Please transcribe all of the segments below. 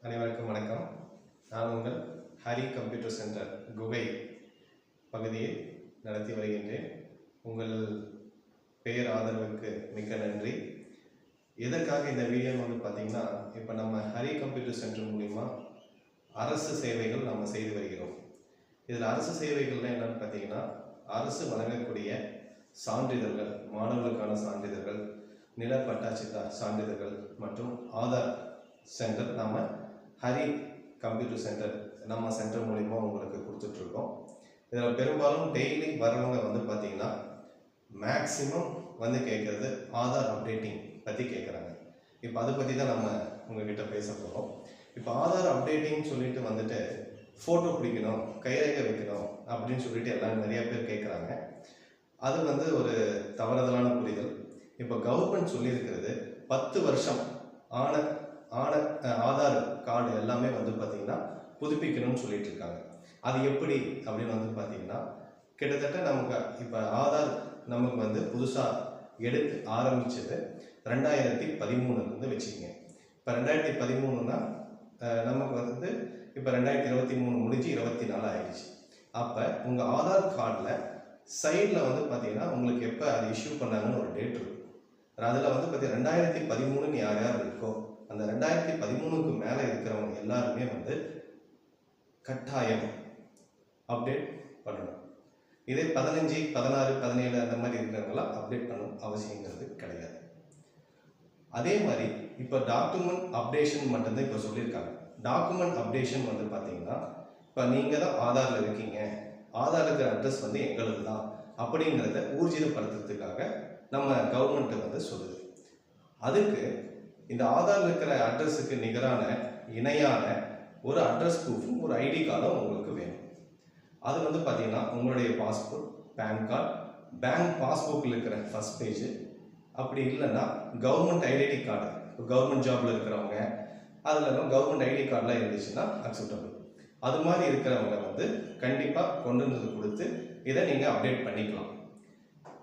அனைவருக்கும் வணக்கம். நான் உங்கள் ஹரி கம்ப்யூட்டர் சென்டர் குகை பகுதியை நடத்தி வருகின்றேன். உங்கள் பெயர் ஆதரவுக்கு மிக்க நன்றி. எதற்காக இந்த வீடியோ பார்த்தீங்கன்னா, இப்போ நம்ம ஹரி கம்ப்யூட்டர் சென்டர் மூலிமா அரசு சேவைகள் நம்ம செய்து வருகிறோம். இதில் அரசு சேவைகள்லாம் என்னென்னு பார்த்தீங்கன்னா, அரசு வழங்கக்கூடிய சான்றிதழ்கள், மாணவர்களுக்கான சான்றிதழ்கள், நில பட்டாச்சிட்டா சான்றிதழ்கள் மற்றும் ஆதார் சென்டர் நம்ம ஹரி கம்ப்யூட்டர் சென்டர் நம்ம சென்டர் மூலிமா உங்களுக்கு கொடுத்துட்ருக்கோம். இதில் பெரும்பாலும் டெய்லி வரவங்க பார்த்தீங்கன்னா மேக்ஸிமம் கேட்குறது ஆதார் அப்டேட்டிங் பற்றி கேட்குறாங்க. இப்போ அதை பற்றி தான் நம்ம உங்ககிட்ட பேச போகிறோம். இப்போ ஆதார் அப்டேட்டிங் சொல்லிட்டு ஃபோட்டோ பிடிக்கணும், கைரேகை வைக்கணும் அப்படின்னு சொல்லிட்டு எல்லாம் நிறைய பேர் கேட்குறாங்க. அது ஒரு தவறுதலான புரிதல். இப்போ கவர்மெண்ட் சொல்லியிருக்கிறது 10 வருஷம் ஆன ஆதார் கார்டு எல்லாமே பார்த்தீங்கன்னா புதுப்பிக்கணும்னு சொல்லிட்டு இருக்காங்க. அது எப்படி அப்படின்னு பார்த்தீங்கன்னா, கிட்டத்தட்ட நமக்கு இப்போ ஆதார் நமக்கு புதுசாக எடுத்து ஆரம்பித்தது 2013 வச்சுக்கோங்க. இப்போ 2013னா நமக்கு இப்போ 2023 முடிஞ்சு 24 ஆயிடுச்சு. அப்போ உங்கள் ஆதார் கார்டில் சைடில் பார்த்தீங்கன்னா உங்களுக்கு எப்போ அது இஷ்யூ பண்ணாங்கன்னு ஒரு டேட் இருக்கும். அதில் பார்த்தீங்கன்னா 2013 யார் யார் இருக்கோ அந்த 2013க்கு மேலே இருக்கிறவங்க எல்லாருமே கட்டாயம் அப்டேட் பண்ணணும். இதே 15, 16, 17 அந்த மாதிரி இருக்கிறவங்களாம் அப்டேட் பண்ணணும் அவசியங்கிறது கிடையாது. அதே மாதிரி இப்போ டாக்குமெண்ட் அப்டேஷன் மட்டும்தான் இப்போ சொல்லியிருக்காங்க. டாக்குமெண்ட் அப்டேஷன் பார்த்தீங்கன்னா, இப்போ நீங்கள் தான் ஆதாரில் இருக்கீங்க, ஆதார் இருக்கிற அட்ரஸ் எங்களுக்கு தான் அப்படிங்கிறத ஊர்ஜிதப்படுத்துறதுக்காக நம்ம கவர்மெண்ட் சொல்லுது. அதுக்கு இந்த ஆதாரில் இருக்கிற அட்ரஸுக்கு நிகரான இணையான ஒரு அட்ரஸ் ப்ரூஃபும் ஒரு ஐடி கார்டும் உங்களுக்கு வேணும். அது பார்த்தீங்கன்னா உங்களுடைய பாஸ்போர்ட், பேன் கார்டு, பேங்க் பாஸ்புக்கில் இருக்கிற ஃபர்ஸ்ட் பேஜ், அப்படி இல்லைன்னா கவர்மெண்ட் ஐடென்டி கார்டு. இப்போ கவர்மெண்ட் ஜாபில் இருக்கிறவங்க அதில் கவர்மெண்ட் ஐடி கார்டெலாம் இருந்துச்சுன்னா அக்செப்டபிள். அது மாதிரி இருக்கிறவங்க கண்டிப்பாக கொண்டு வந்து கொடுத்து இதை நீங்கள் அப்டேட் பண்ணிக்கலாம்.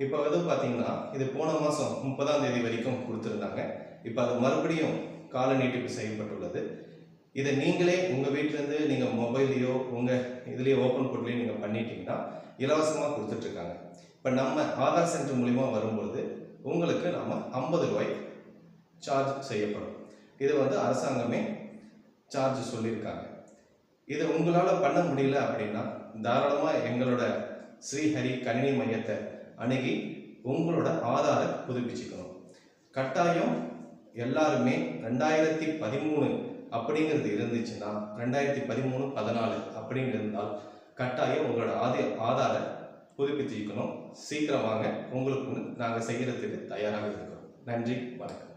இப்போ பார்த்தீங்கன்னா இது போன மாதம் 30ஆம் தேதி வரைக்கும் கொடுத்துருந்தாங்க. இப்போ அது மறுபடியும் கால நீட்டிப்பு செய்யப்பட்டுள்ளது. இதை நீங்களே உங்கள் வீட்டிலேருந்து நீங்கள் மொபைல்லையோ உங்கள் இதுலேயோ ஓப்பன் போர்ட்லேயோ நீங்கள் பண்ணிட்டீங்கன்னா இலவசமாக கொடுத்துட்ருக்காங்க. இப்போ நம்ம ஆதார் சென்டர் மூலிமா வரும்பொழுது உங்களுக்கு நம்ம 50 ரூபாய் சார்ஜ் செய்யப்படும். இது அரசாங்கமே சார்ஜ் சொல்லியிருக்காங்க. இதை உங்களால் பண்ண முடியல அப்படின்னா தாராளமாக எங்களோட ஸ்ரீஹரி கணினி மையத்தை அணுகி உங்களோட ஆதாரை புதுப்பிச்சுக்கணும். கட்டாயம் எல்லாருமே 2013 அப்படிங்கிறது இருந்துச்சுன்னா 2013, 14 அப்படின்னு இருந்தால் கட்டாயம் உங்களோட ஆதாரை புதுப்பிச்சுக்கணும். சீக்கிரம் வாங்க, உங்களுக்கு நாங்கள் செய்கிறதுக்கு தயாராக இருக்கிறோம். நன்றி, வணக்கம்.